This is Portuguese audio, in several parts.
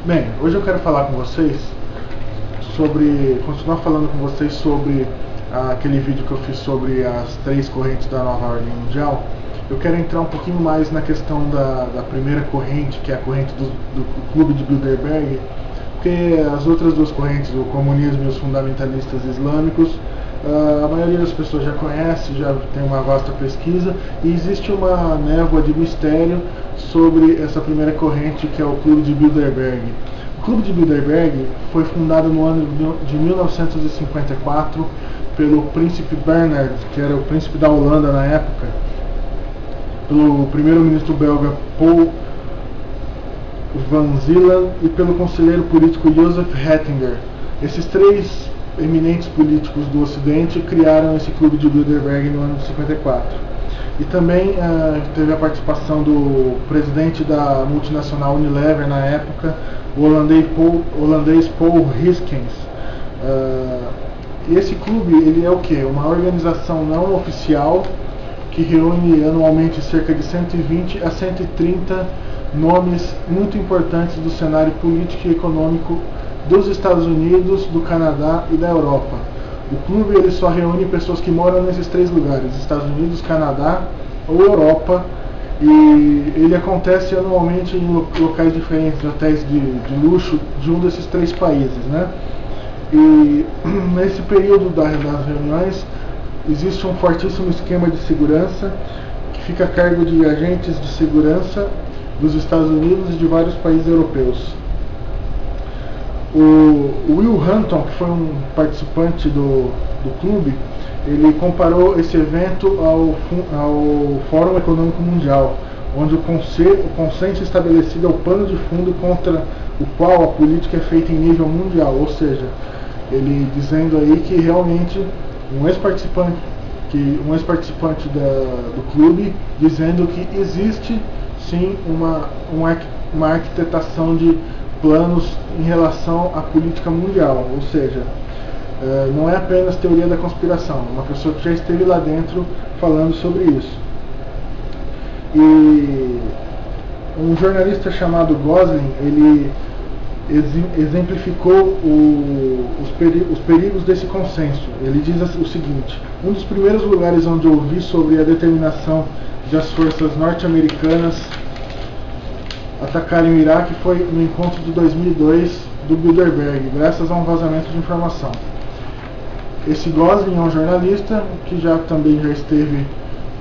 Bem, hoje eu quero falar com vocês continuar falando com vocês sobre aquele vídeo que eu fiz sobre as 3 correntes da nova ordem mundial. Eu quero entrar um pouquinho mais na questão da primeira corrente, que é a corrente do Clube de Bilderberg, porque as outras 2 correntes, o comunismo e os fundamentalistas islâmicos, a maioria das pessoas já conhece, já tem uma vasta pesquisa, e existe uma névoa de mistério sobre essa primeira corrente, que é o Clube de Bilderberg. O Clube de Bilderberg foi fundado no ano de 1954 pelo príncipe Bernhard, que era o príncipe da Holanda na época, pelo primeiro-ministro belga Paul van Zeeland e pelo conselheiro político Joseph Ratzinger. Esses 3 eminentes políticos do Ocidente criaram esse Clube de Bilderberg no ano de 54. E também teve a participação do presidente da multinacional Unilever na época, o holandês Paul Hijskens. Esse clube, ele é o quê? Uma organização não oficial que reúne anualmente cerca de 120 a 130 nomes muito importantes do cenário político e econômico dos Estados Unidos, do Canadá e da Europa. O clube ele só reúne pessoas que moram nesses 3 lugares, Estados Unidos, Canadá ou Europa, e ele acontece anualmente em locais diferentes, hotéis de luxo de um desses 3 países, né? E nesse período das reuniões existe um fortíssimo esquema de segurança que fica a cargo de agentes de segurança dos Estados Unidos e de vários países europeus. O Will Hunton, que foi um participante do clube, ele comparou esse evento ao Fórum Econômico Mundial, onde o consenso estabelecido é o pano de fundo contra o qual a política é feita em nível mundial, ou seja, ele dizendo aí que realmente um ex-participante do clube dizendo que existe sim uma arquitetação de planos em relação à política mundial, ou seja, não é apenas teoria da conspiração, uma pessoa que já esteve lá dentro falando sobre isso. E um jornalista chamado Gosling, ele exemplificou os perigos desse consenso. Ele diz o seguinte: um dos primeiros lugares onde eu ouvi sobre a determinação de as forças norte-americanas atacarem o Iraque foi no encontro de 2002 do Bilderberg, graças a um vazamento de informação. Esse Gosling é um jornalista que também já esteve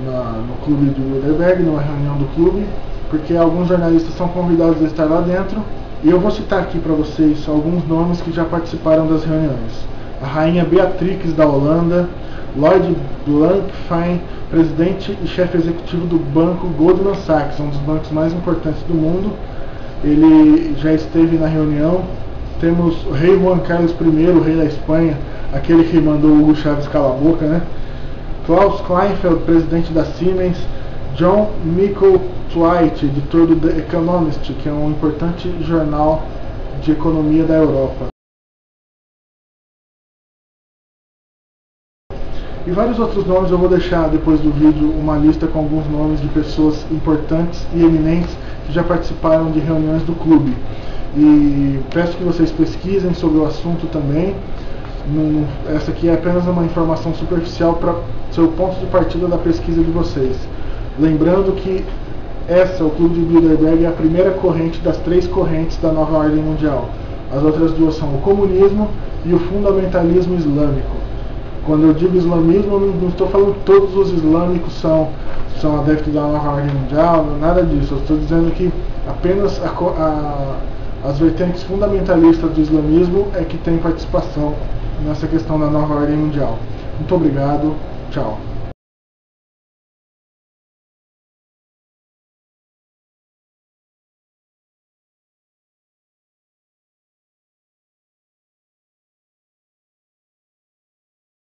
no clube do Bilderberg, numa reunião do clube, porque alguns jornalistas são convidados a estar lá dentro, e eu vou citar aqui para vocês alguns nomes que já participaram das reuniões. A rainha Beatrix da Holanda, Lloyd Blankfein, presidente e chefe executivo do banco Goldman Sachs, um dos bancos mais importantes do mundo. Ele já esteve na reunião. Temos o rei Juan Carlos I, o rei da Espanha, aquele que mandou o Hugo Chávez calar a boca, né? Klaus Kleinfeld, presidente da Siemens. John Micklethwait, editor do The Economist, que é um importante jornal de economia da Europa. E vários outros nomes. Eu vou deixar depois do vídeo uma lista com alguns nomes de pessoas importantes e eminentes que já participaram de reuniões do clube. E peço que vocês pesquisem sobre o assunto também. Essa aqui é apenas uma informação superficial para ser o ponto de partida da pesquisa de vocês. Lembrando que o Clube de Bilderberg é a primeira corrente das 3 correntes da nova ordem mundial. As outras 2 são o comunismo e o fundamentalismo islâmico. Quando eu digo islamismo, eu não estou falando que todos os islâmicos são adeptos da nova ordem mundial, nada disso. Eu estou dizendo que apenas as vertentes fundamentalistas do islamismo é que têm participação nessa questão da nova ordem mundial. Muito obrigado, tchau.